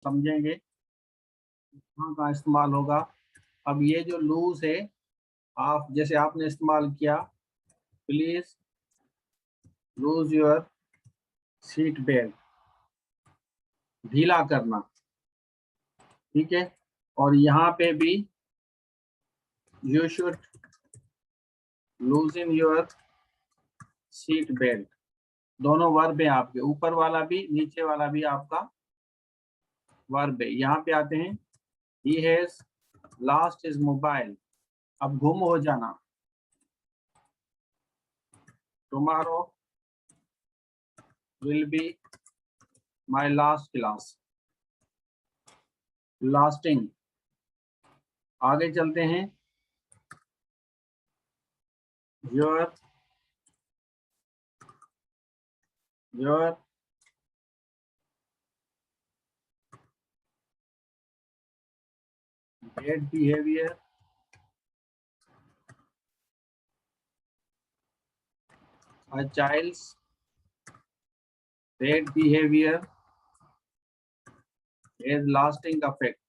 समझेंगे कहाँ कहाँ इस्तेमाल होगा। अब ये जो लूज है, आप जैसे आपने इस्तेमाल किया, please lose your seat belt, ढीला करना, ठीक है। और यहाँ पे भी you should लूजन your seat belt, दोनों वर्ब है आपके, ऊपर वाला भी नीचे वाला भी आपका वर्ब है। यहाँ पे आते हैं, he has lost his mobile, अब गुम हो जाना, tomorrow will be my last class, lasting. आगे चलते हैं, your bad behavior a child's bad behavior has lasting effect।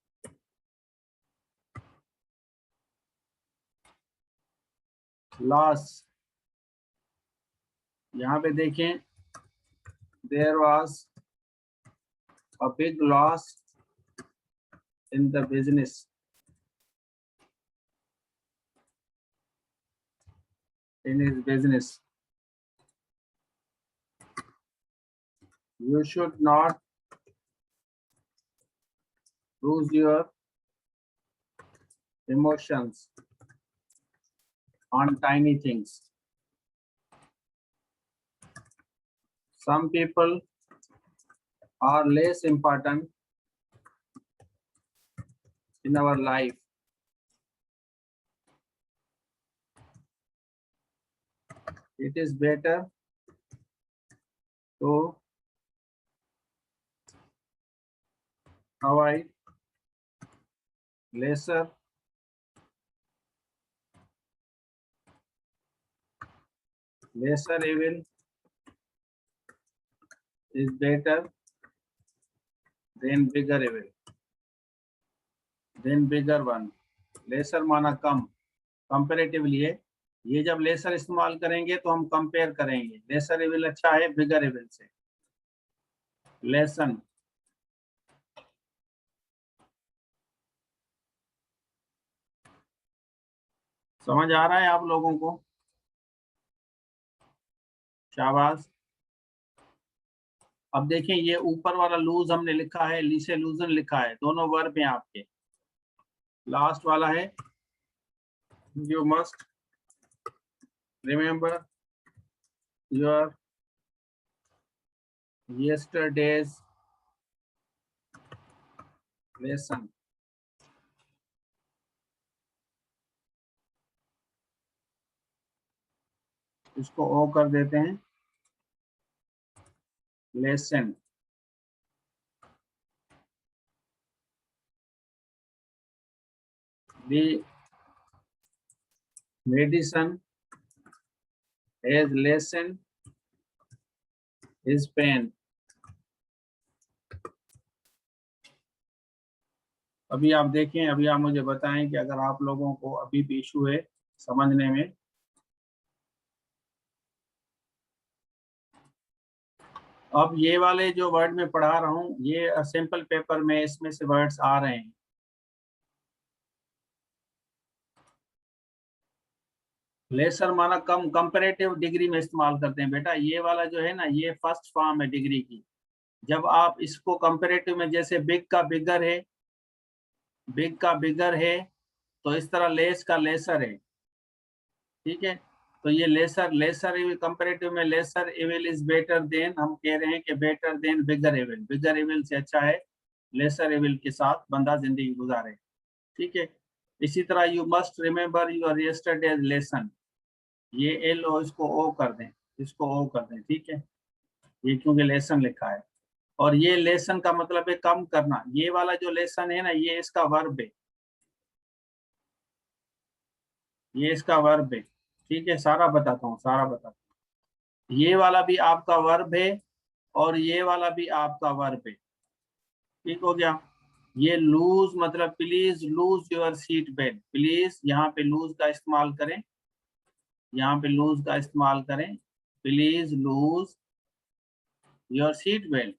Loss, यहाँ पे देखें, there was a big loss in the business, in his business। You should not lose your emotions on tiny things। Some people are less important in our life। It is better to avoid lesser evil is better than bigger evil, than bigger one। Lesser माना कम, comparatively है। ये जब laser इस्तेमाल करेंगे तो हम compare करेंगे, लेसर एविल अच्छा है बिगर एविल से। लेसन, समझ आ रहा है आप लोगों को? शाबाश। अब देखें, ये ऊपर वाला लूज हमने लिखा है, लीसे लूजन लिखा है, दोनों वर्ब हैं आपके। लास्ट वाला है, you must remember your yesterday's lesson. इसको ओ कर देते हैं, lesson. The medicine has lessened his pain। अभी आप देखें, अभी आप मुझे बताएं कि अगर आप लोगों को अभी भी इशू है समझने में। अब ये वाले जो वर्ड में पढ़ा रहा हूँ, ये सिंपल पेपर में इसमें से वर्ड्स आ रहे हैं। लेसर माना कम, कंपैरेटिव डिग्री में इस्तेमाल करते हैं बेटा। ये वाला जो है ना, ये फर्स्ट फॉर्म है डिग्री की। जब आप इसको कंपैरेटिव में, जैसे बिग का बिगर है, बिग का बिगर है, तो इस तरह लेस का लेसर है, ठीक है। तो ये लेसर, लेसर कंपैरेटिव में lesser evil is better than, हम कह रहे हैं कि better than bigger evil, bigger evil से अच्छा है लेसर एविल के साथ बंदा जिंदगी गुजारे, ठीक है। इसी तरह you must remember your yesterday's lesson, ये एल ओ इसको ओ कर दें, इसको ओ कर दें, ठीक है। ये क्योंकि लेसन लिखा है, और ये लेसन का मतलब है कम करना। ये वाला जो लेसन है ना, ये इसका वर्ब है, ये इसका वर्ब है, ठीक है। सारा बताता हूँ, सारा बताता हूँ। ये वाला भी आपका वर्ब है और ये वाला भी आपका वर्ब है, ठीक हो गया। ये लूज मतलब please lose your seat belt, please यहाँ पे लूज का इस्तेमाल करें, यहाँ पे लूज का इस्तेमाल करें, please lose your seat belt.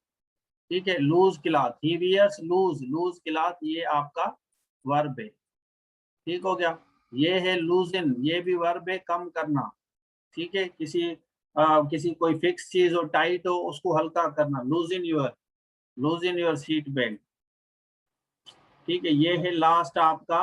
ठीक है, लूज क्लॉथ, ही वियर्स लूज, लूज क्लॉथ ये आपका वर्ब है। ठीक हो गया। ये है लूजन, ये भी वर्ब है, कम करना। ठीक है, किसी कोई फिक्स चीज हो, टाइट हो, उसको हल्का करना, loose in your seat belt. ठीक है, ये है लास्ट आपका,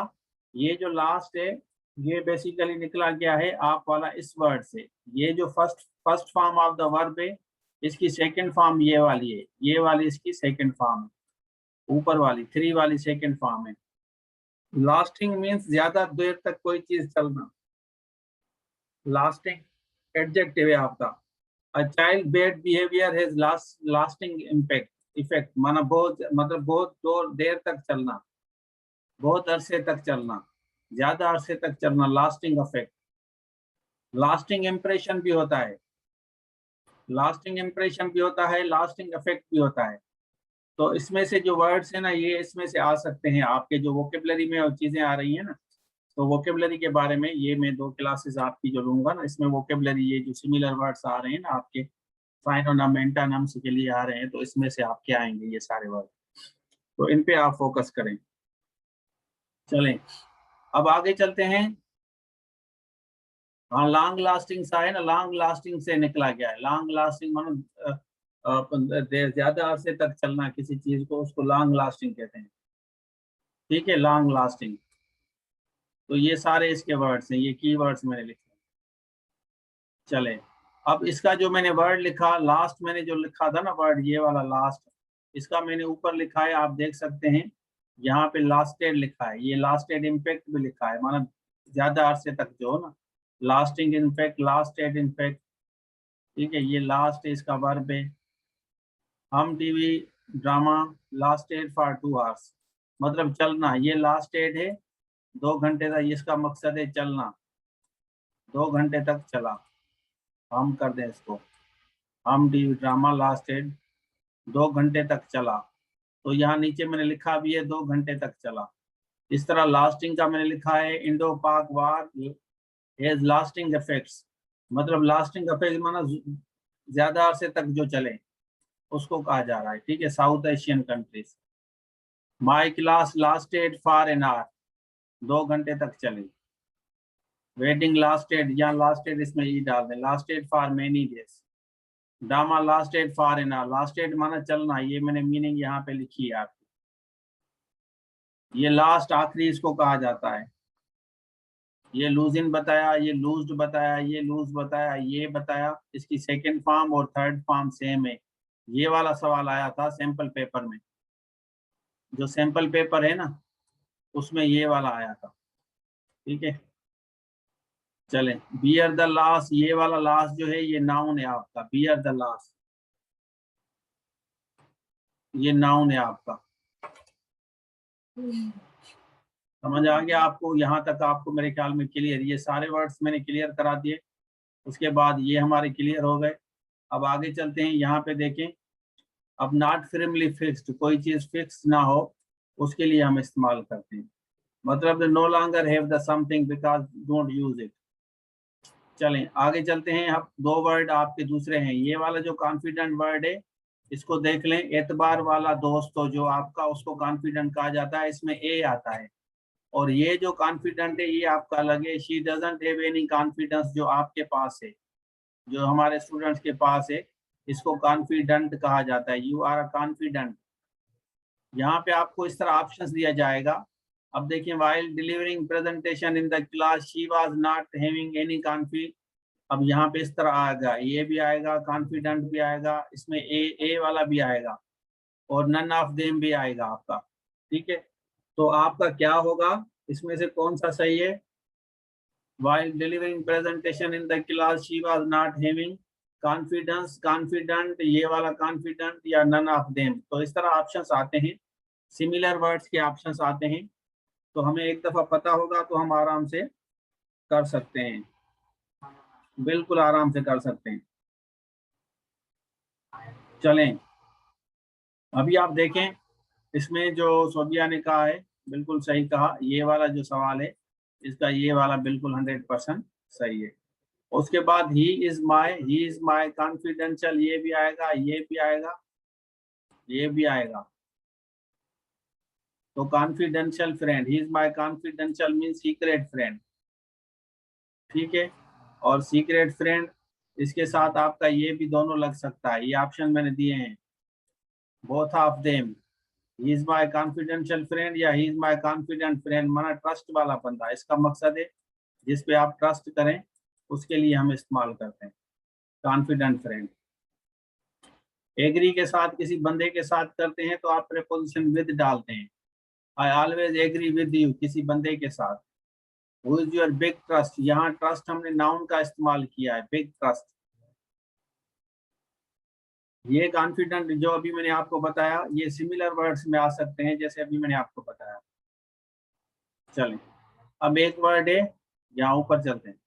ये जो लास्ट है ये बेसिकली निकला गया है आप वाला इस वर्ड से। ये जो first form of the verb है, इसकी सेकंड फॉर्म ये वाली है, ये वाली इसकी सेकंड फॉर्म है, ऊपर वाली 3 वाली सेकंड फॉर्म है। लास्टिंग मीन्स ज्यादा देर तक कोई चीज चलना, लास्टिंग एडजेक्टिव है आपका। A child bad behaviour has lasting effect, माना बहुत मतलब बहुत देर तक चलना, बहुत अरसे तक चलना, ज्यादा अरसे तक चलना, लास्टिंग इफेक्ट। लास्टिंग इम्प्रेशन भी होता है, लास्टिंग इम्प्रेशन भी होता है, लास्टिंग इफेक्ट भी होता है। तो इसमें से जो वर्ड्स है ना, ये इसमें से आ सकते हैं आपके जो वोकेबलरी में और चीजें आ रही हैं ना, तो वोकेबलरी के बारे में ये मैं 2 क्लासेस आपकी जो लूंगा ना, इसमें वोकेबलरी ये जो सिमिलर वर्ड्स आ रहे हैं ना आपके साइनोनिम एंटोनिम्स के लिए आ रहे हैं, तो इसमें से आपके आएंगे ये सारे वर्ड, तो इन पे आप फोकस करें। चलें अब आगे चलते हैं। हाँ, लॉन्ग लास्टिंग सा है ना, लॉन्ग लास्टिंग से निकला गया है। लॉन्ग लास्टिंग मानो ज्यादा अरसे तक चलना किसी चीज को, उसको लॉन्ग लास्टिंग कहते हैं। ठीक है, लॉन्ग लास्टिंग। तो ये सारे इसके वर्ड्स हैं, ये की वर्ड्स मैंने लिखे। चले अब इसका जो मैंने वर्ड लिखा लास्ट, मैंने जो लिखा था ना वर्ड ये वाला लास्ट, इसका मैंने ऊपर लिखा है, आप देख सकते हैं यहाँ पे लास्टेड लिखा है, ये लास्टेड इम्पैक्ट भी लिखा है, माना ज्यादा अरसे तक जो हो ना, लास्टिंग इम्पैक्ट, लास्टेड इम्पैक्ट। ठीक है, ये लास्ट इसका वर्ब है। हम TV drama lasted for 2 hours, मतलब चलना, ये लास्टेड है 2 घंटे तक, इसका मकसद है चलना, 2 घंटे तक चला। हम कर दें इसको, हम टीवी ड्रामा लास्टेड 2 घंटे तक चला, तो यहाँ नीचे मैंने लिखा भी है 2 घंटे तक चला। इस तरह लास्टिंग का मैंने लिखा है, इंडो पाक वार हैज लास्टिंग इफेक्ट्स, मतलब लास्टिंग इफेक्ट माना ज्यादा अरसे तक जो चले उसको कहा जा रहा है। ठीक है, south Asian countries. My class lasted for an hour, 2 घंटे तक चली। वेडिंग लास्टेड, यहाँ लास्टेड इसमें ई डाल दें, lasted for many days. Drama lasted for an hour, lasted माना चलना, ये मैंने मीनिंग यहाँ पे लिखी है आपकी। ये लास्ट आखिरी इसको कहा जाता है। ये लूजिन बताया, ये लूज्ड बताया, ये लूज बताया, ये बताया, इसकी सेकंड फॉर्म और थर्ड फॉर्म सेम है। ये वाला सवाल आया था सैंपल पेपर में, जो सैंपल पेपर है ना उसमें ये वाला आया था। ठीक है, चले बियर द लॉस, ये वाला लॉस जो है ये नाउन है आपका, बियर द लॉस ये नाउन है आपका। समझ आ गया आपको? यहाँ तक आपको मेरे ख्याल में क्लियर, ये सारे वर्ड्स मैंने क्लियर करा दिए, उसके बाद ये हमारे क्लियर हो गए। अब आगे चलते हैं, यहाँ पे देखें, अब नॉट firmly फिक्स्ड, कोई चीज फिक्स ना हो उसके लिए हम इस्तेमाल करते हैं, मतलब no longer have the something because don't use it. चलें आगे चलते हैं। अब 2 वर्ड आपके दूसरे हैं, ये वाला जो कॉन्फिडेंट वर्ड है इसको देख लें, एतबार वाला दोस्त तो जो आपका, उसको कॉन्फिडेंट कहा जाता है, इसमें ए आता है। और ये जो कॉन्फिडेंट है ये आपका अलग है, she doesn't have any confidence, जो आपके पास है, जो हमारे स्टूडेंट्स के पास है, इसको कॉन्फिडेंट कहा जाता है, यू आर कॉन्फिडेंट। यहाँ पे आपको इस तरह ऑप्शंस दिया जाएगा। अब देखिए, while delivering presentation in the class she was not having any confidence. अब यहाँ पे इस तरह आएगा, ये भी आएगा, कॉन्फिडेंट भी आएगा, इसमें ए वाला भी आएगा, और नन ऑफ देम भी आएगा आपका। ठीक है, तो आपका क्या होगा, इसमें से कौन सा सही है? while delivering presentation in the class she was not having confidence, confident, ये वाला confident या none of them। तो इस तरह ऑप्शंस आते हैं, सिमिलर वर्ड्स के ऑप्शंस आते हैं, तो हमें एक दफा पता होगा तो हम आराम से कर सकते हैं, बिल्कुल आराम से कर सकते हैं। चलें अभी आप देखें, इसमें जो सोबिया ने कहा है बिल्कुल सही कहा, ये वाला जो सवाल है इसका ये वाला बिल्कुल 100% सही है। उसके बाद ही इज माई कॉन्फिडेंशियल, ये भी आएगा, ये भी आएगा, ये भी आएगा। तो confidential friend, he is my confidential mean secret friend, ठीक है। और सीक्रेट फ्रेंड इसके साथ आपका ये भी दोनों लग सकता है, ये ऑप्शन मैंने दिए हैं, both of them, he is my confidential friend या he is my confident friend, माना ट्रस्ट वाला बंदा, इसका मकसद है जिस पे आप ट्रस्ट करें उसके लिए हम इस्तेमाल करते हैं कॉन्फिडेंट फ्रेंड। एग्री के साथ किसी बंदे के साथ करते हैं तो आप प्रीपोजिशन विद डालते हैं, I always agree with you किसी बंदे के साथ। Who is your big trust, यहाँ ट्रस्ट हमने नाउन का इस्तेमाल किया है, बिग ट्रस्ट। ये कॉन्फिडेंट जो अभी मैंने आपको बताया ये सिमिलर वर्ड्स में आ सकते हैं जैसे अभी मैंने आपको बताया। चलें, अब एक वर्ड है, यहाँ ऊपर चलते हैं।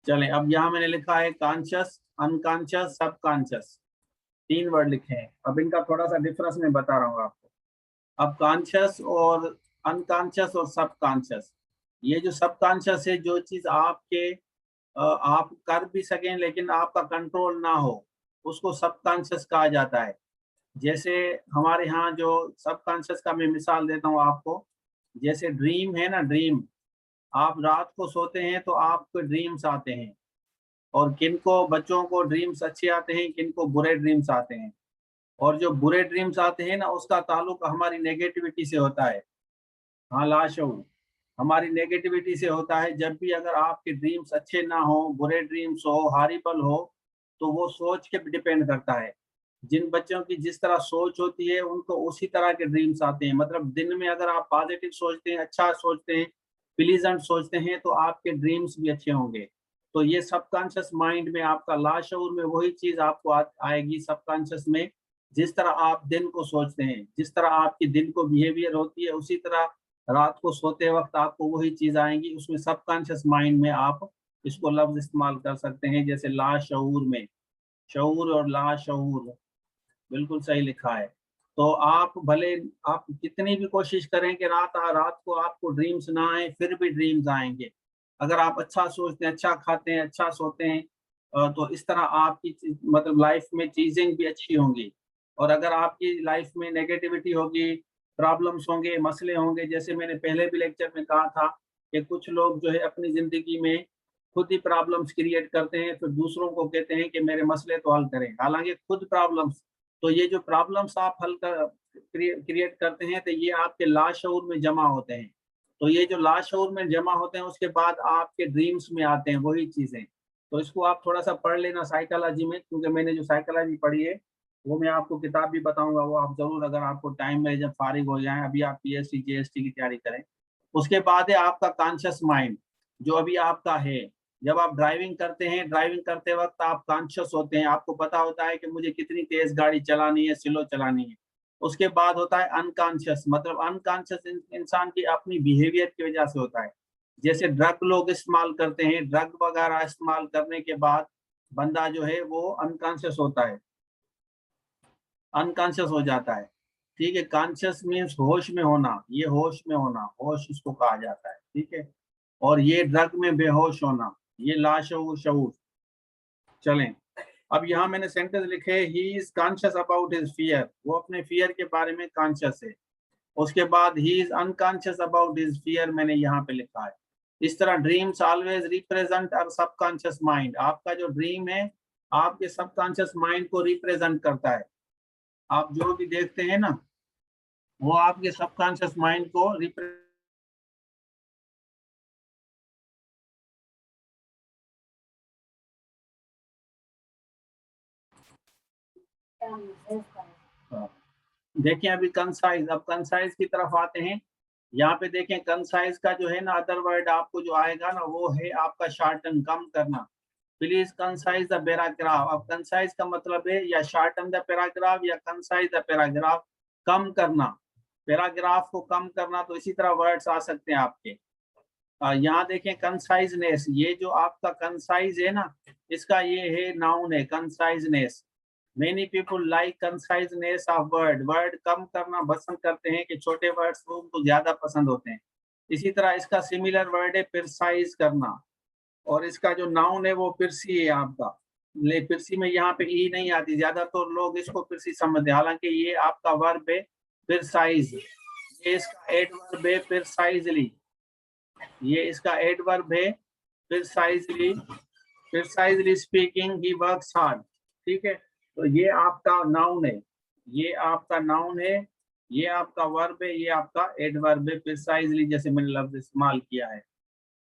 चलें, अब यहाँ मैंने लिखा है कॉन्शियस, अनकॉन्शियस, सबकॉन्शियस, 3 वर्ड लिखे हैं। अब इनका थोड़ा सा डिफरेंस मैं बता रहा हूँ आपको। अब कॉन्शियस और अनकॉन्शियस और सबकॉन्शियस, ये जो सबकॉन्शियस है जो चीज आपके आप कर भी सकें लेकिन आपका कंट्रोल ना हो उसको सबकॉन्शियस कहा जाता है। जैसे हमारे यहाँ जो सबकॉन्शियस का मैं मिसाल देता हूँ आपको, जैसे ड्रीम है ना, ड्रीम, आप रात को सोते हैं तो आपको ड्रीम्स आते हैं, और किनको बच्चों को ड्रीम्स अच्छे आते हैं, किनको बुरे ड्रीम्स आते हैं। और जो बुरे ड्रीम्स आते हैं ना उसका ताल्लुक हमारी नेगेटिविटी से होता है। हाँ, लाशऊर हमारी नेगेटिविटी से होता है। जब भी अगर आपके ड्रीम्स अच्छे ना हो, बुरे ड्रीम्स हो, हॉरिबल हो, तो वो सोच के डिपेंड करता है। जिन बच्चों की जिस तरह सोच होती है उनको उसी तरह के ड्रीम्स आते हैं। मतलब दिन में अगर आप पॉजिटिव सोचते हैं, अच्छा सोचते हैं, प्लीजेंट सोचते हैं, तो आपके ड्रीम्स भी अच्छे होंगे। तो ये सबकॉन्शियस माइंड में आपका लाशऊर में वही चीज आपको आएगी सबकॉन्शियस में। जिस तरह आप दिन को सोचते हैं, जिस तरह आपकी दिन को बिहेवियर होती है, उसी तरह रात को सोते वक्त आपको वही चीज आएंगी। उसमें सबकॉन्शियस माइंड में आप इसको लफ्ज इस्तेमाल कर सकते हैं, जैसे लाशऊर में, शऊर और लाशऊर बिल्कुल सही लिखा है। तो आप भले आप कितनी भी कोशिश करें कि रात को आपको ड्रीम्स ना आए, फिर भी ड्रीम्स आएंगे। अगर आप अच्छा सोचते हैं, अच्छा खाते हैं, अच्छा सोते हैं, तो इस तरह आपकी मतलब लाइफ में चीजें भी अच्छी होंगी। और अगर आपकी लाइफ में नेगेटिविटी होगी, प्रॉब्लम्स होंगे, मसले होंगे, जैसे मैंने पहले भी लेक्चर में कहा था कि कुछ लोग जो है अपनी जिंदगी में खुद ही प्रॉब्लम्स क्रिएट करते हैं, फिर दूसरों को कहते हैं कि मेरे मसले तो हल करें, हालांकि खुद प्रॉब्लम्स। तो ये जो प्रॉब्लम्स आप हल कर क्रिएट करते हैं तो ये आपके लाशऊर में जमा होते हैं। तो ये जो लाशऊर में जमा होते हैं उसके बाद आपके ड्रीम्स में आते हैं वही चीजें। तो इसको आप थोड़ा सा पढ़ लेना साइकोलॉजी में, क्योंकि मैंने जो साइकोलॉजी पढ़ी है वो मैं आपको किताब भी बताऊंगा, वो आप जरूर अगर आपको टाइम में जब फारिग हो जाए, अभी आप पीएसटी जेएसटी की तैयारी करें। उसके बाद है आपका कॉन्शियस माइंड जो अभी आपका है। जब आप ड्राइविंग करते हैं, ड्राइविंग करते वक्त आप कॉन्शियस होते हैं, आपको पता होता है कि मुझे कितनी तेज गाड़ी चलानी है, स्लो चलानी है। उसके बाद होता है अनकॉन्शियस, मतलब अनकॉन्शियस इंसान की अपनी बिहेवियर की वजह से होता है। जैसे ड्रग लोग इस्तेमाल करते हैं, ड्रग वगैरह इस्तेमाल करने के बाद बंदा जो है वो अनकॉन्शियस होता है, अनकॉन्शियस हो जाता है। ठीक है, कॉन्शियस मीन्स होश में होना, ये होश में होना, होश इसको कहा जाता है, ठीक है। और ये ड्रग में बेहोश होना, ये लाशऊर शऊर। चलें, अब यहाँ मैंने सेंटेंस लिखे, he is conscious about his fear, वो अपने फियर के बारे में कॉन्शियस है। उसके बाद ही is unconscious about his fear, मैंने यहाँ पे लिखा है। इस तरह dreams always represent our subconscious mind, आपका जो ड्रीम है आपके सबकॉन्शियस माइंड को रिप्रेजेंट करता है। आप जो भी देखते हैं ना वो आपके सबकॉन्शियस माइंड को रिप्रेजेंट। देखिए अभी कंसाइज, अब कंसाइज की तरफ आते हैं। यहाँ पे देखें कंसाइज का जो है ना अदर वर्ड आपको जो आएगा ना वो है आपका शॉर्टन, कम करना। Please concise the paragraph. अब कंसाइज का मतलब है या शॉर्टन द पैराग्राफ या कंसाइज द पैराग्राफ, कम करना, पैराग्राफ को कम करना। तो इसी तरह वर्ड्स आ सकते हैं आपके। यहाँ देखें कंसाइजनेस, ये जो आपका कंसाइज है ना, इसका ये है नाउन है conciseness. Many people like conciseness of word, word कम करना पसंद करते हैं कि छोटे वर्ड्स को उनको ज्यादा पसंद होते हैं। इसी तरह इसका सिमिलर वर्ड है प्रिसाइज करना, और इसका जो नाउन है वो पिरसी है आपका। ले पिरसी में यहाँ पे ई नहीं आती, ज्यादातर लोग इसको पिरसी समझते हैं, हालांकि ये आपका वर्ब है प्रिसाइज। ये इसका एडवर्ब है प्रिसाइजली, ये इसका एडवर्ब है precisely. Precisely speaking he works hard. ठीक है, तो ये आपका नाउन है, ये आपका नाउन है, ये आपका वर्ब है, ये आपका एडवर्ब है प्रिसाइजली, जैसे मैंने लफ्ज इस्तेमाल किया है।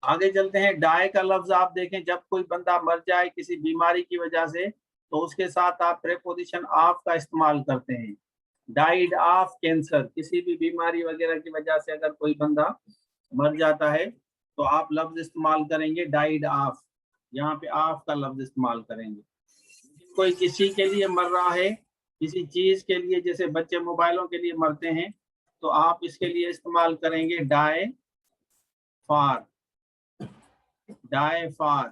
आगे चलते हैं। डाई का लफ्ज आप देखें, जब कोई बंदा मर जाए किसी बीमारी की वजह से, तो उसके साथ आप प्रेपोजिशन ऑफ का इस्तेमाल करते हैं। डाइड ऑफ कैंसर, किसी भी बीमारी वगैरह की वजह से अगर कोई बंदा मर जाता है तो आप लफ्ज इस्तेमाल करेंगे डाइड ऑफ, यहाँ पे ऑफ का लफ्ज इस्तेमाल करेंगे। कोई किसी के लिए मर रहा है, किसी चीज के लिए, जैसे बच्चे मोबाइलों के लिए मरते हैं, तो आप इसके लिए इस्तेमाल करेंगे डाई फॉर। डाई फॉर,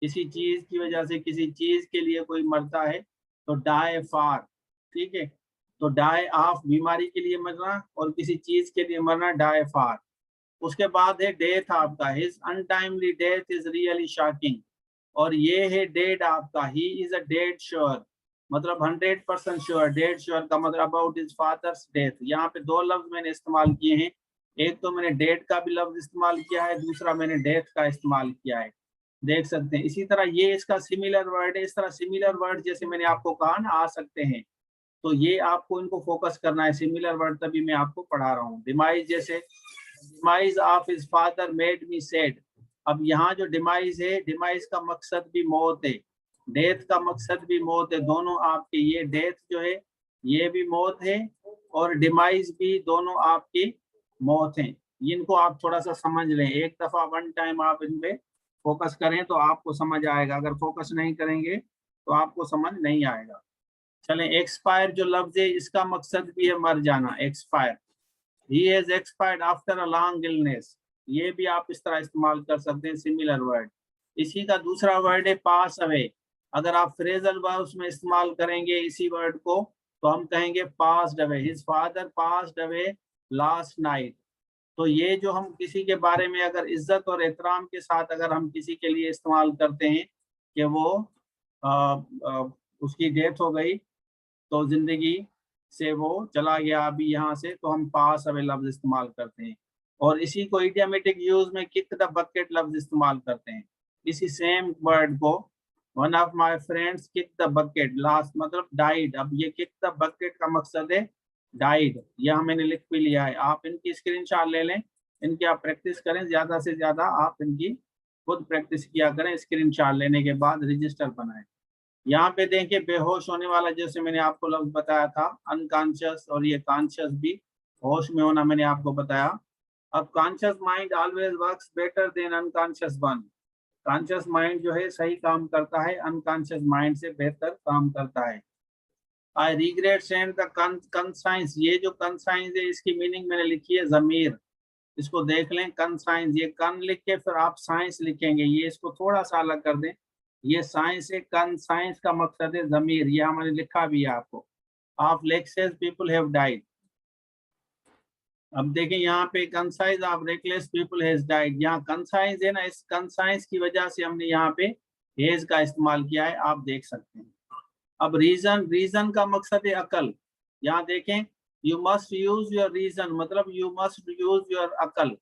किसी चीज की वजह से किसी चीज के लिए कोई मरता है तो डाई फॉर। ठीक है, तो डाई ऑफ बीमारी के लिए मरना, और किसी चीज के लिए मरना डाई फॉर। उसके बाद है डेथ आपका, his untimely death is really shocking, और ये है डेड आपका, he is a dead sure, मतलब 100% श्योर। डेड श्योर का मतलब अबाउट हिज फादर्स डेथ। यहाँ पे दो लफ्ज मैंने इस्तेमाल किए हैं, एक तो मैंने डेड का भी लफ्ज इस्तेमाल किया है, दूसरा मैंने डेथ का इस्तेमाल किया है, देख सकते हैं। इसी तरह ये इसका सिमिलर वर्ड है। इस तरह सिमिलर वर्ड जैसे मैंने आपको कहा ना आ सकते हैं, तो ये आपको इनको फोकस करना है, सिमिलर वर्ड तभी मैं आपको पढ़ा रहा हूँ। डिमाइज, जैसे demise of his father made me sad. अब यहाँ जो डिमाइज है, डिमाइज का मकसद भी मौत है, डेथ का मकसद भी मौत है, दोनों आपके। ये डेथ जो है ये भी मौत है, और डिमाइज भी, दोनों आपकी मौत है। इनको आप थोड़ा सा समझ लें, एक दफा वन टाइम आप इन पे फोकस करें तो आपको समझ आएगा, अगर फोकस नहीं करेंगे तो आपको समझ नहीं आएगा। चलें, एक्सपायर जो लफ्ज है इसका मकसद भी है मर जाना, expire. He has expired after a long illness, ये भी आप इस तरह इस्तेमाल कर सकते हैं, सिमिलर वर्ड। इसी का दूसरा वर्ड है पास अवे। अगर आप फ्रेजल वर्ब्स में इस्तेमाल करेंगे इसी वर्ड को, तो हम कहेंगे passed away, his father passed away last night. तो ये जो हम किसी के बारे में अगर इज्जत और एहतराम के साथ अगर हम किसी के लिए इस्तेमाल करते हैं कि वो उसकी डेथ हो गई, तो जिंदगी से वो चला गया अभी यहाँ से, तो हम पास अवे लफ्ज इस्तेमाल करते हैं। और इसी को इडियोमेटिक यूज में किक द बकेट लफ्ज इस्तेमाल करते हैं। इसी सेम वर्ड को, one of my friends kick the bucket last, मतलब डाइड। अब ये किक द बकेट का मकसद है डाइड, यह मैंने लिख भी लिया है, आप इनकी स्क्रीनशॉट ले लें, इनकी आप प्रैक्टिस करें, ज्यादा से ज्यादा आप इनकी खुद प्रैक्टिस किया करें। स्क्रीनशॉट लेने के बाद रजिस्टर बनाएं। यहाँ पे देखिए बेहोश होने वाला, जैसे मैंने आपको लफ्ज बताया था अनकॉन्शियस, और ये कॉन्शियस भी, होश में होना मैंने आपको बताया। अब conscious mind always works better than unconscious one. Conscious mind जो है सही काम करता है, अनकॉन्शियस माइंड से बेहतर काम करता है। I regret send the conscience, ये जो कंसाइंस है इसकी मीनिंग मैंने लिखी है जमीर, इसको देख लें। कंसाइंस, ये कन लिख के फिर आप साइंस लिखेंगे, ये इसको थोड़ा सा अलग कर दें, ये साइंस है, कंसाइंस का मकसद है जमीर, ये हमने लिखा भी है आपको। Of Lexus people have died. अब देखें यहाँ पे concise of reckless people has died, यहाँ कंसाइज है ना, इस कंसाइज की वजह से हमने यहाँ पे हेज का इस्तेमाल किया है, आप देख सकते हैं। अब रीजन, रीजन का मकसद है अकल। यहाँ देखें, you must use your reason, मतलब यू मस्ट यूज योर अकल।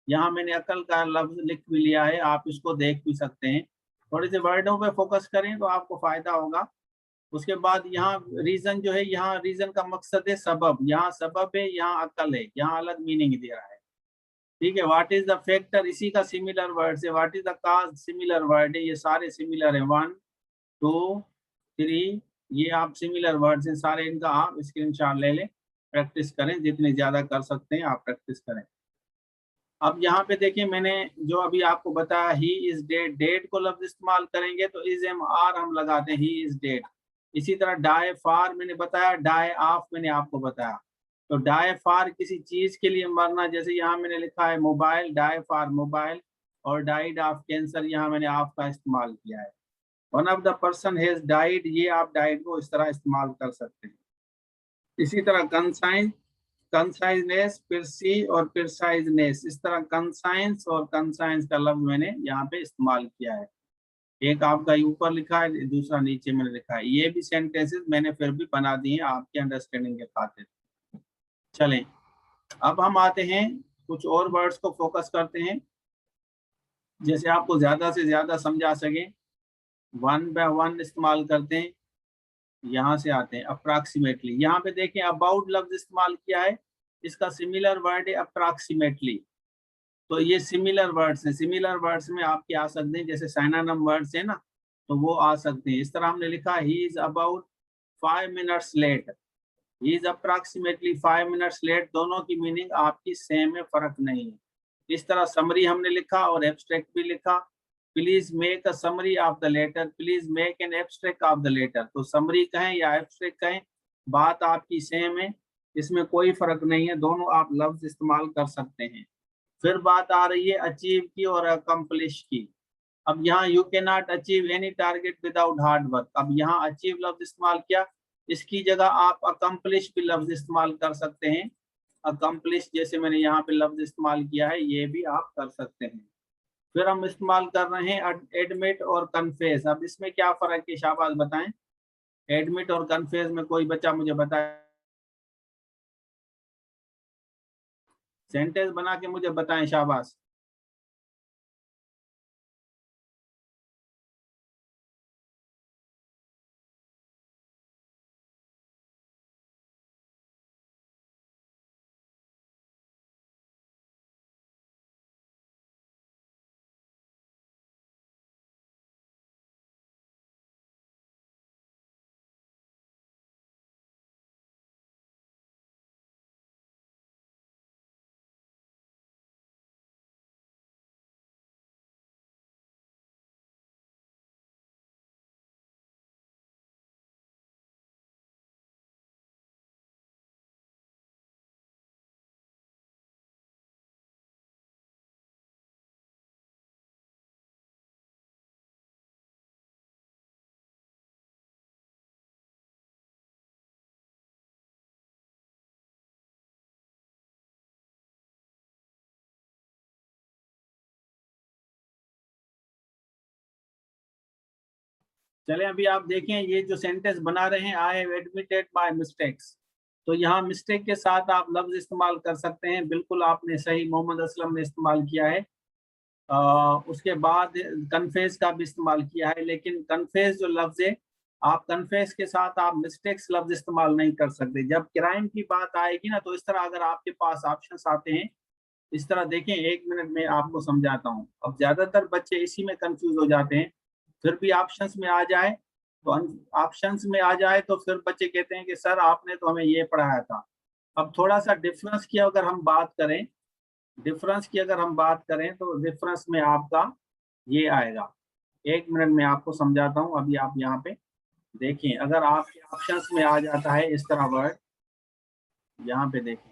यहाँ मैंने अकल का लफ्ज लिख भी लिया है, आप इसको देख भी सकते हैं। थोड़े से वर्डों पे फोकस करें तो आपको फायदा होगा। उसके बाद यहाँ रीजन जो है, यहाँ रीजन का मकसद है सबब, यहाँ सबब है, यहाँ अकल है, यहाँ अलग मीनिंग दे रहा है। ठीक है, व्हाट इज द फैक्टर, इसी का सिमिलर वर्ड से, what is the cause similar word है, ये सारे सिमिलर है, 1 2 3, ये आप सिमिलर वर्ड्स हैं सारे, इनका आप स्क्रीनशॉट ले लें, प्रैक्टिस करें, जितने ज्यादा कर सकते हैं आप प्रैक्टिस करें। अब यहाँ पे देखिए, मैंने जो अभी आपको बताया, ही इज डेड, डेड को लफ्ज इस्तेमाल करेंगे तो इज एम आर हम लगाते हैं, ही इज डेड। इसी तरह डाई फार मैंने बताया, डाई ऑफ मैंने आपको बताया। तो डाई फॉर किसी चीज के लिए मरना, जैसे यहाँ मैंने लिखा है मोबाइल, डाई फॉर मोबाइल, और डाइड ऑफ कैंसर, यहाँ मैंने ऑफ का इस्तेमाल किया है। One of the person has died, ये आप डाइड को इस तरह इस्तेमाल कर सकते हैं। इसी तरह कंसाइंस, कंसाइजनेस, प्रिसी और प्रिसाइजनेस, इस तरह कंसाइंस और कंसाइंस का लफ्ज मैंने यहाँ पे इस्तेमाल किया है। एक आपका ऊपर लिखा है, दूसरा नीचे मैंने लिखा है। ये भी सेंटेंसेस मैंने फिर भी बना दिए आपके अंडरस्टैंडिंग के खातिर। चलें, अब हम आते हैं कुछ और वर्ड्स को फोकस करते हैं, जैसे आपको ज्यादा से ज्यादा समझा सके। वन बाय वन इस्तेमाल करते हैं। यहाँ से आते हैं अप्रॉक्सीमेटली। यहाँ पे देखें अबाउट लफ्ज इस्तेमाल किया है, इसका सिमिलर वर्ड है अप्रॉक्सीमेटली। तो ये सिमिलर वर्ड्स हैं। सिमिलर वर्ड्स में आपके आ सकते हैं, जैसे साइनोनिम वर्ड्स है ना, तो वो आ सकते हैं। इस तरह हमने लिखा he is about 5 minutes late, he is approximately 5 minutes late, दोनों की मीनिंग आपकी सेम है, फर्क नहीं है। इस तरह समरी हमने लिखा और एब्स्ट्रैक्ट भी लिखा। Please make a summary of the letter, please make an abstract of the letter. तो समरी कहें या एब्स्ट्रैक्ट कहें, बात आपकी सेम है, इसमें कोई फर्क नहीं है, दोनों आप लफ्ज इस्तेमाल कर सकते हैं। फिर बात आ रही है अचीव की और अकम्पलिश की। अब यहाँ you can not achieve any target without hard work. अब यहाँ अचीव लफ्ज इस्तेमाल किया, इसकी जगह आप अकम्पलिश भी लफ्ज इस्तेमाल कर सकते हैं। अकम्पलिश जैसे मैंने यहाँ पे लफ्ज इस्तेमाल किया है, ये भी आप कर सकते हैं। फिर हम इस्तेमाल कर रहे हैं एडमिट और कन्फेस। अब इसमें क्या फर्क है, शाबाश बताएं। एडमिट और कन्फेस में कोई बच्चा मुझे बताए, सेंटेंस बना के मुझे बताएं, शाबाश। चले अभी आप देखें, ये जो सेंटेंस बना रहे हैं, I have admitted my mistakes, तो यहाँ मिस्टेक के साथ आप लफ्ज इस्तेमाल कर सकते हैं। बिल्कुल आपने सही, मोहम्मद असलम ने इस्तेमाल किया है। उसके बाद कन्फेस का भी इस्तेमाल किया है, लेकिन कन्फेस जो लफ्ज है, आप कन्फेस के साथ आप मिस्टेक्स लफ्ज इस्तेमाल नहीं कर सकते। जब क्राइम की बात आएगी ना, तो इस तरह अगर आपके पास ऑप्शंस आते हैं, इस तरह देखें, 1 मिनट में आपको समझाता हूँ। अब ज्यादातर बच्चे इसी में कंफ्यूज हो जाते हैं। फिर भी ऑप्शंस में आ जाए तो, ऑप्शंस में आ जाए तो फिर बच्चे कहते हैं कि सर आपने तो हमें ये पढ़ाया था। अब थोड़ा सा डिफरेंस की अगर हम बात करें, डिफरेंस की अगर हम बात करें तो डिफरेंस में आपका ये आएगा। 1 मिनट में आपको समझाता हूँ। अभी आप यहाँ पे देखें, अगर आपके ऑप्शंस में आ जाता है इस तरह वर्ड, यहाँ पे देखें,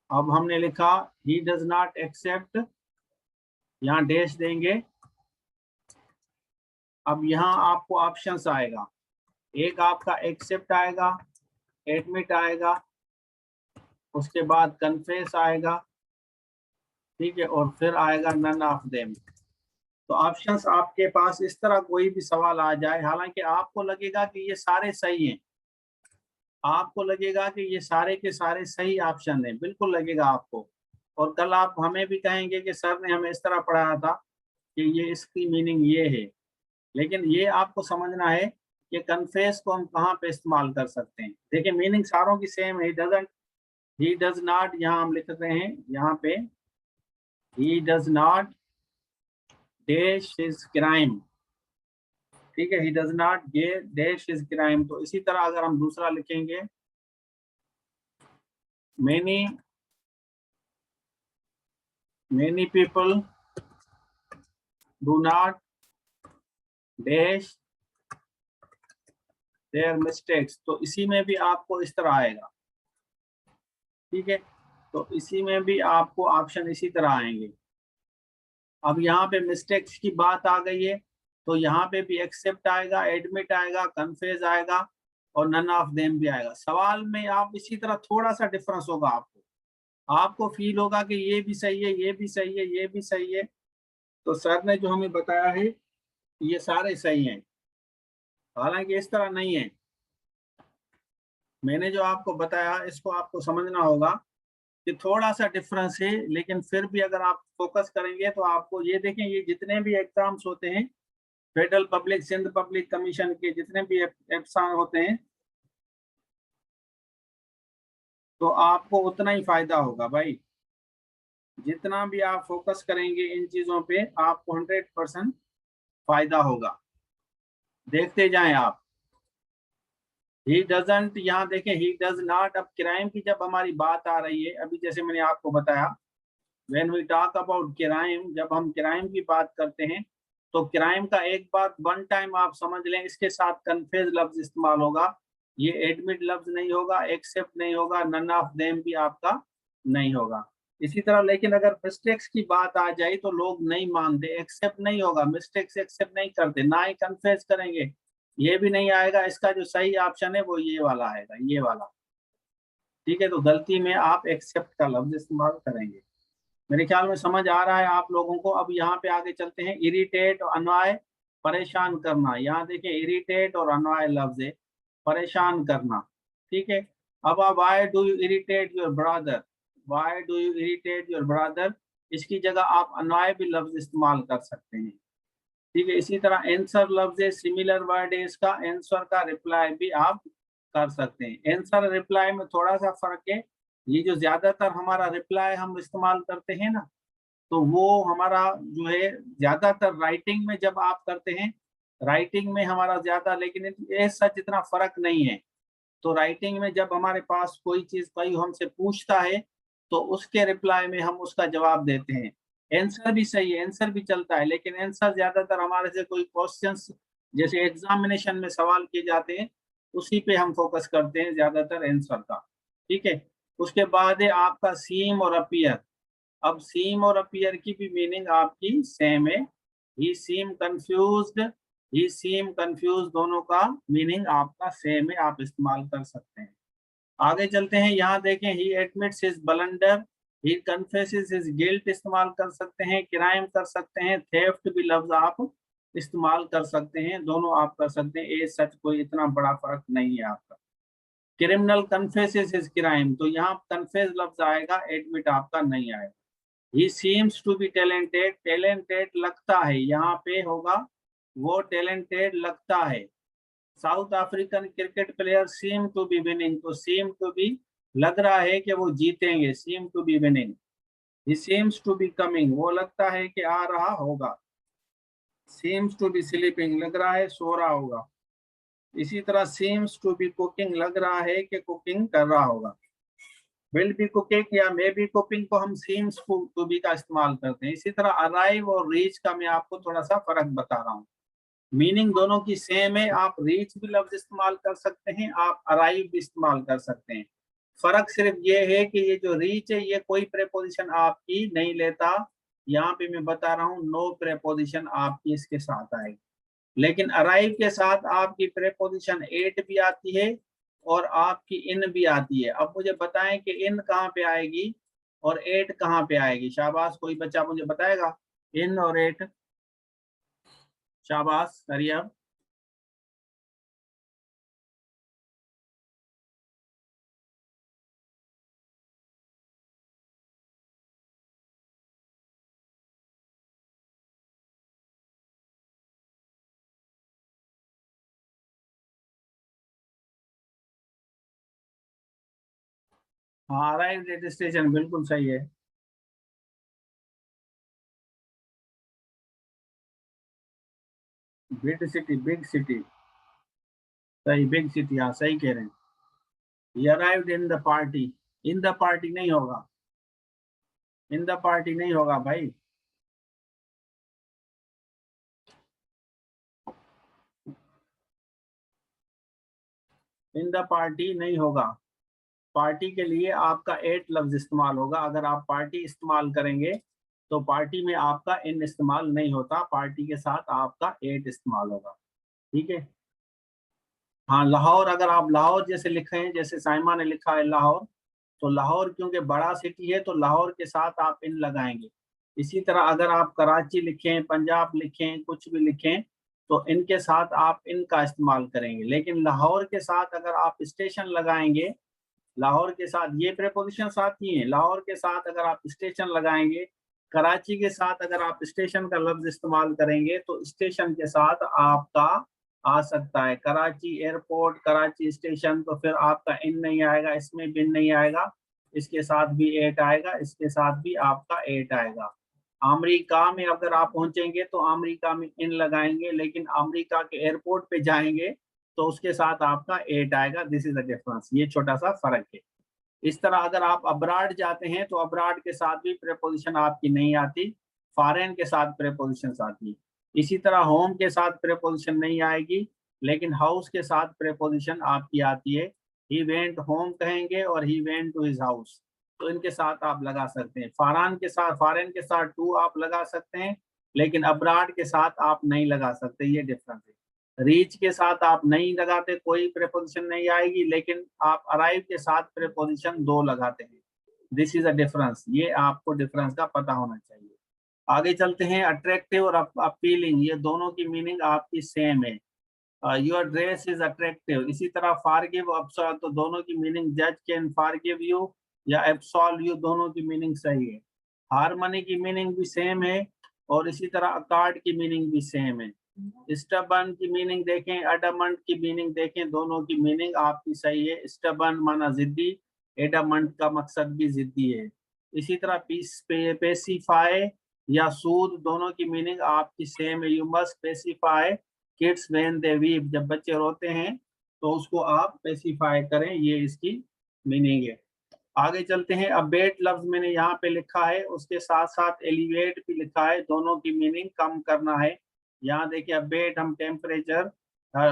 अब हमने लिखा ही डज नॉट एक्सेप्ट, यहाँ डैश देंगे। अब यहाँ आपको ऑप्शंस आएगा, एक आपका एक्सेप्ट आएगा, एडमिट आएगा, उसके बाद कन्फेस आएगा, ठीक है, और फिर आएगा नन ऑफ देम। तो ऑप्शंस आपके पास इस तरह कोई भी सवाल आ जाए, हालांकि आपको लगेगा कि ये सारे सही हैं, आपको लगेगा कि ये सारे के सारे सही ऑप्शन हैं, बिल्कुल लगेगा आपको। और कल आप हमें भी कहेंगे कि सर ने हमें इस तरह पढ़ाया था कि ये इसकी मीनिंग ये है। लेकिन ये आपको समझना है कि कन्फेस को हम कहाँ पे इस्तेमाल कर सकते हैं। देखिए मीनिंग सारों की सेम है। डजंट, ही डज नॉट, यहाँ हम लिख रहे हैं यहाँ पे, he does not dash his crime, ठीक है, he does not dash his crime. तो इसी तरह अगर हम दूसरा लिखेंगे, many many people do not dash their mistakes, तो इसी में भी आपको इस तरह आएगा। ठीक है, तो इसी में भी आपको ऑप्शन इसी तरह आएंगे। अब यहाँ पे मिस्टेक्स की बात आ गई है, तो यहाँ पे भी एक्सेप्ट आएगा, एडमिट आएगा, कन्फेस आएगा और नन ऑफ देम भी आएगा। सवाल में आप इसी तरह थोड़ा सा डिफरेंस होगा, आपको फील होगा कि ये भी सही है, ये भी सही है, ये भी सही है। तो सर ने जो हमें बताया है ये सारे सही हैं, हालांकि इस तरह नहीं है। मैंने जो आपको बताया इसको आपको समझना होगा कि थोड़ा सा डिफरेंस है, लेकिन फिर भी अगर आप फोकस करेंगे तो आपको ये देखें, ये जितने भी एग्जाम्स होते हैं federal public, Sindh public commission के जितने भी एग्जाम होते हैं, तो आपको उतना ही फायदा होगा भाई। जितना भी आप फोकस करेंगे इन चीजों पे आपको 100% फायदा होगा। देखते जाएं आप। ही डजंट, यहाँ देखें ही डज नॉट। अब क्राइम की जब हमारी बात आ रही है, अभी जैसे मैंने आपको बताया, when we talk about crime, जब हम क्राइम की बात करते हैं तो क्राइम का एक बात वन टाइम आप समझ लें, इसके साथ कन्फेस लफ्ज इस्तेमाल होगा, ये एडमिट लफ्ज नहीं होगा, एक्सेप्ट नहीं होगा, नन ऑफ देम भी आपका नहीं होगा। इसी तरह लेकिन अगर मिस्टेक्स की बात आ जाए तो लोग नहीं मानते, एक्सेप्ट नहीं होगा, मिस्टेक्स एक्सेप्ट नहीं करते, ना ही कन्फेस करेंगे, ये भी नहीं आएगा। इसका जो सही ऑप्शन है वो ये वाला आएगा, ये वाला। ठीक है, तो गलती में आप एक्सेप्ट का लफ्ज इस्तेमाल करेंगे। मेरे ख्याल में समझ आ रहा है आप लोगों को। अब यहाँ पे आगे चलते हैं। इरिटेट और अनवाय, परेशान करना। यहाँ देखिए इरिटेट और अनवाय लफ्ज है, परेशान करना। ठीक है, अब आप why do you irritate your brother, why do you irritate your brother, इसकी जगह आप अनवाय भी लफ्ज इस्तेमाल कर सकते हैं। ठीक है, इसी तरह आंसर लफ्ज है, सिमिलर वर्ड है इसका, आंसर का रिप्लाई भी आप कर सकते हैं। आंसर रिप्लाई में थोड़ा सा फर्क है, ये जो ज्यादातर हमारा रिप्लाई हम इस्तेमाल करते हैं ना, तो वो हमारा जो है ज्यादातर राइटिंग में जब आप करते हैं, राइटिंग में हमारा ज्यादा, लेकिन ये सच इतना फर्क नहीं है। तो राइटिंग में जब हमारे पास कोई चीज कोई हमसे पूछता है तो उसके रिप्लाई में हम उसका जवाब देते हैं। आंसर भी सही है, आंसर भी चलता है, लेकिन आंसर ज्यादातर हमारे से कोई क्वेश्चंस जैसे एग्जामिनेशन में सवाल किए जाते हैं उसी पे हम फोकस करते हैं ज्यादातर आंसर का। ठीक है, उसके बाद है आपका सीम और अपीयर। अब सीम और अपीयर की भी मीनिंग आपकी सेम है। ही सीम कंफ्यूज्ड, ही सीम कंफ्यूज, दोनों का मीनिंग आपका सेम है, आप इस्तेमाल कर सकते हैं। आगे चलते हैं, यहाँ देखें ही एडमिट्स हिज ब्लंडर, ही कन्फेसेस हिज गिल्ट इस्तेमाल कर सकते हैं, क्राइम कर सकते हैं, थेफ्ट भी लफ्ज आप इस्तेमाल कर सकते हैं, दोनों आप कर सकते हैं। ये सच कोई इतना बड़ा फर्क नहीं है आपका। क्रिमिनल कन्फेसेस हिज क्राइम, तो यहाँ कन्फेस लफ्ज आएगा, एडमिट आपका नहीं आएगा। He seems to be talented, talented लगता है, यहाँ पे होगा वो टैलेंटेड लगता है। South African cricket player seem to be winning, तो सीम टू बी लग रहा है कि वो जीतेंगे, seem to be winning. He seems to be coming, वो लगता है कि आ रहा होगा। सीम्स टू बी स्लीपिंग, लग रहा है सो रहा होगा। इसी तरह सीम्स टू बी कुकिंग, लग रहा है कि कुकिंग कर रहा होगा। विल बी कुकिंग या मे बी कुकिंग को हम सीम्स टू बी का इस्तेमाल करते हैं। इसी तरह अराइव और रीच का मैं आपको थोड़ा सा फर्क बता रहा हूँ। मीनिंग दोनों की सेम है, आप रीच भी लफ्ज इस्तेमाल कर सकते हैं, आप अराइव भी इस्तेमाल कर सकते हैं। फर्क सिर्फ ये है कि ये जो रीच है ये कोई प्रेपोजिशन आपकी नहीं लेता, यहाँ पे मैं बता रहा हूँ नो प्रेपोजिशन आपकी इसके साथ आएगी। लेकिन अराइव के साथ आपकी प्रेपोजिशन एट भी आती है और आपकी इन भी आती है। अब मुझे बताएं कि इन कहाँ पे आएगी और एट कहाँ पे आएगी। शाबाश, कोई बच्चा मुझे बताएगा इन और एट। शाबाश करिए अब। हाँ, अराइव एट स्टेशन बिल्कुल सही है। बिग सिटी, बिग सिटी, सही, बिग सिटी, हाँ सही कह रहे हैं। He arrived in the party, in the party नहीं होगा, इन द पार्टी नहीं होगा भाई। इन द पार्टी नहीं होगा। पार्टी के लिए आपका एट लफ्ज इस्तेमाल होगा। अगर आप पार्टी इस्तेमाल करेंगे तो पार्टी में आपका इन इस्तेमाल नहीं होता, पार्टी के साथ आपका एट इस्तेमाल होगा। ठीक है। हाँ, लाहौर, अगर आप लाहौर जैसे लिखे हैं, जैसे साइमा ने लिखा है लाहौर, तो लाहौर क्योंकि बड़ा सिटी है तो लाहौर के साथ आप इन लगाएंगे। इसी तरह अगर आप कराची लिखें, पंजाब लिखें, कुछ भी लिखें, तो इनके साथ आप इन का इस्तेमाल करेंगे। लेकिन लाहौर के साथ अगर आप स्टेशन लगाएंगे, लाहौर के साथ ये प्रेपोजिशन आती हैं, लाहौर के साथ अगर आप स्टेशन लगाएंगे, कराची के साथ अगर आप स्टेशन का लफ्ज इस्तेमाल करेंगे तो स्टेशन के साथ आपका आ सकता है कराची एयरपोर्ट, कराची स्टेशन, तो फिर आपका इन नहीं आएगा, इसमें भी नहीं आएगा, इसके साथ भी एट आएगा, इसके साथ भी आपका एट आएगा। अमेरिका में अगर आप पहुंचेंगे तो अमेरिका में इन लगाएंगे, लेकिन अमेरिका के एयरपोर्ट पे जाएंगे तो उसके साथ आपका एट आएगा। दिस इज द डिफरेंस, ये छोटा सा फर्क है। इस तरह अगर आप अब्राड जाते हैं तो अब्राड के साथ भी प्रेपोजिशन आपकी नहीं आती, फॉरेन के साथ प्रेपोजिशन आती। इसी तरह होम के साथ प्रेपोजिशन नहीं आएगी, लेकिन हाउस के साथ प्रेपोजिशन आपकी आती है। ही वेंट होम कहेंगे और he went to his house, तो इनके साथ आप लगा सकते हैं। फॉरेन के साथ टू आप लगा सकते हैं, लेकिन अब्राड के साथ आप नहीं लगा सकते, ये डिफरेंस है। रीच के साथ आप नहीं लगाते, कोई प्रेपोजिशन नहीं आएगी, लेकिन आप अराइव के साथ प्रेपोजिशन दो लगाते हैं। दिस इज अ डिफरेंस, ये आपको डिफरेंस का पता होना चाहिए। आगे चलते हैं। अट्रैक्टिव और अपीलिंग, ये दोनों की मीनिंग आपकी सेम है। Your dress is attractive. इसी तरह फॉरगिव, अब्सॉल्व, तो दोनों की मीनिंग जज कैन फॉरगिव यू या एब्सॉल्व यू, दोनों की मीनिंग सही है। हारमनी की मीनिंग भी सेम है, और इसी तरह अकॉर्ड की मीनिंग भी सेम है। स्टबर्न की मीनिंग देखें, एडमंट की मीनिंग देखें, दोनों की मीनिंग आपकी सही है। स्टबर्न माना जिद्दी, एडमंट का मकसद भी जिद्दी है। इसी तरह पेसिफाई या सूद, दोनों की मीनिंग आपकी सेम है। You must pacify kids when they weep, जब बच्चे रोते हैं तो उसको आप पेसिफाई करें, ये इसकी मीनिंग है। आगे चलते हैं। अबेट लफ्ज मैंने यहाँ पे लिखा है, उसके साथ साथ एलिवेट भी लिखा है, दोनों की मीनिंग कम करना है। यहाँ देखिए, अबेट हम temperature,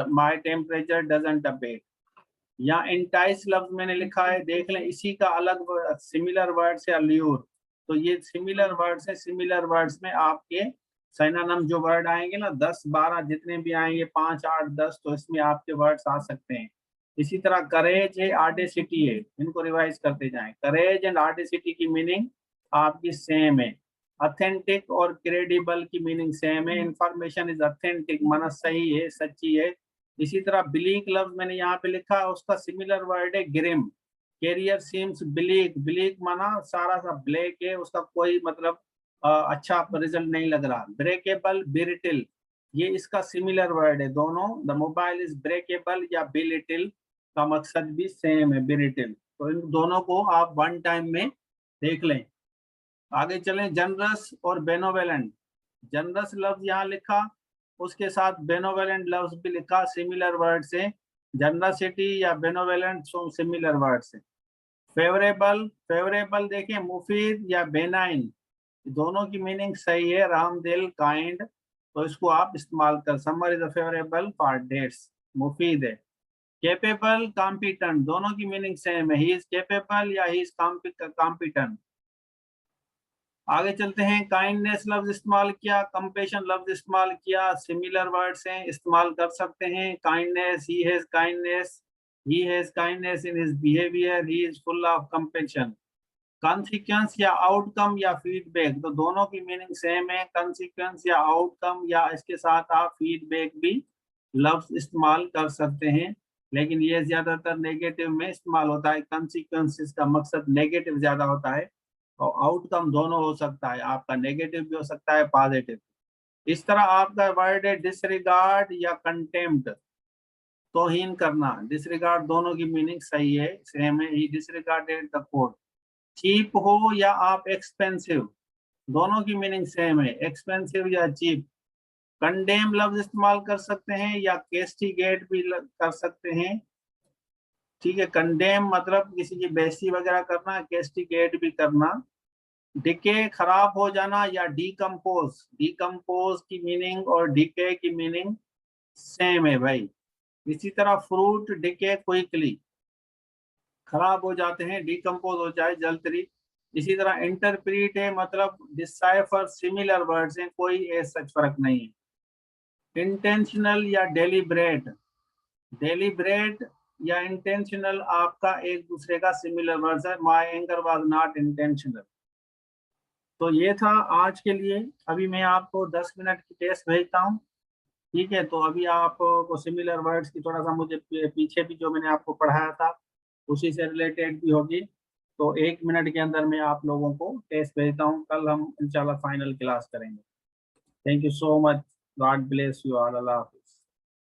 my temperature doesn't abate. यहाँ इंटाइस लफ्ज मैंने लिखा है, देख लें, इसी का अलग सिमिलर वर्ड से अल्यूर, तो ये सिमिलर वर्ड्स है। सिमिलर वर्ड्स में आपके सिनोनिम जो वर्ड आएंगे ना, 10-12 जितने भी आएंगे, 5, 8, 10, तो इसमें आपके वर्ड्स आ सकते हैं। इसी तरह करेज है, ऑडेसिटी है, इनको रिवाइज करते जाएं। करेज एंड ऑडेसिटी की मीनिंग आपकी सेम है। ऑथेंटिक और क्रेडिबल की मीनिंग सेम है। इंफॉर्मेशन इज ऑथेंटिक, माना सही है, सच्ची है। इसी तरह ब्लीक लफ्ज मैंने यहाँ पे लिखा है, उसका सिमिलर वर्ड है grim. Career seems bleak, bleak माना सारा सा ब्लैक है, उसका कोई मतलब अच्छा रिजल्ट नहीं लग रहा। ब्रेकेबल, बिरिटिल, ये इसका सिमिलर वर्ड है दोनों। द मोबाइल इज ब्रेकेबल या बिलिटिल का मकसद भी सेम है, बिरिटिल। तो इन दोनों को आप वन टाइम में देख लें। आगे चलें। जनरस और बेनोवेलेंट, जनरस लफ्ज यहाँ लिखा, उसके साथ बेनोवेलेंट लफ्ज भी लिखा, सिमिलर वर्ड से। जनरसिटी या बेनोवेलेंट सिमिलर वर्ड से। फेवरेबल, फेवरेबल देखें, मुफीद या बेनाइन, दोनों की मीनिंग सही है, रामदिल, काइंड, तो इसको आप इस्तेमाल कर। Summer is a favourable for dates, मुफीद है। कैपेबल, कॉम्पिटेंट, दोनों की मीनिंग सेम है, ही इज कैपेबल या ही इज कॉम्पिटेंट। आगे चलते हैं। काइंडनेस लफ्ज इस्तेमाल किया, कंपेशन लफ्ज इस्तेमाल किया, सिमिलर वर्ड्स हैं, इस्तेमाल कर सकते हैं। Kindness, he has kindness, he has kindness in his behavior, he is full of compassion। Consequence या आउटकम या फीडबैक, तो दोनों की मीनिंग सेम है। कॉन्सिक्वेंस या आउटकम, या इसके साथ आप फीडबैक भी लफ्ज इस्तेमाल कर सकते हैं, लेकिन ये ज्यादातर नेगेटिव में इस्तेमाल होता है। कॉन्सिक्वेंसेस का मकसद नेगेटिव ज्यादा होता है, और आउटकम दोनों हो सकता है, आपका नेगेटिव भी हो सकता है, पॉजिटिव। इस तरह आपका वर्ड है डिसरिगार्ड या कंटेम्प्ट, तौहीन करना। डिसरिगार्ड, दोनों की मीनिंग सही है, सेम है। ही डिसरिगार्डेड द कोड। चीप हो या आप एक्सपेंसिव, दोनों की मीनिंग सेम है, एक्सपेंसिव या चीप। कंडेम लफ्ज इस्तेमाल कर सकते हैं, या कैस्टिगेट भी कर सकते हैं। ठीक है, कंडेम मतलब किसी की बेइज्जती वगैरह करना, कैस्टिगेट भी करना। डिके, खराब हो जाना, या डीकम्पोज, डीकम्पोज की मीनिंग और डिके की मीनिंग सेम है भाई। इसी तरह फ्रूट डिके क्विकली, खराब हो जाते हैं, डिकम्पोज हो जाए जल्दी। इसी तरह इंटरप्रीट है मतलब डिसाइफर सिमिलर वर्ड्स हैं, कोई ऐसा सच फर्क नहीं है। इंटेंशनल या डेलिब्रेट, डेलिब्रेट या इंटेंशनल आपका एक दूसरे का सिमिलर वर्ड्स है। My anger was not intentional. तो ये था आज के लिए। अभी मैं आपको 10 मिनट की टेस्ट भेजता हूँ, ठीक है। तो अभी आपको सिमिलर वर्ड्स की थोड़ा सा मुझे पीछे भी जो मैंने आपको पढ़ाया था उसी से रिलेटेड भी होगी। तो 1 मिनट के अंदर मैं आप लोगों को टेस्ट भेजता हूँ, कल हम इंशाल्लाह फाइनल क्लास करेंगे। Thank you so much, God bless you all, अल्लाह हाफिज़।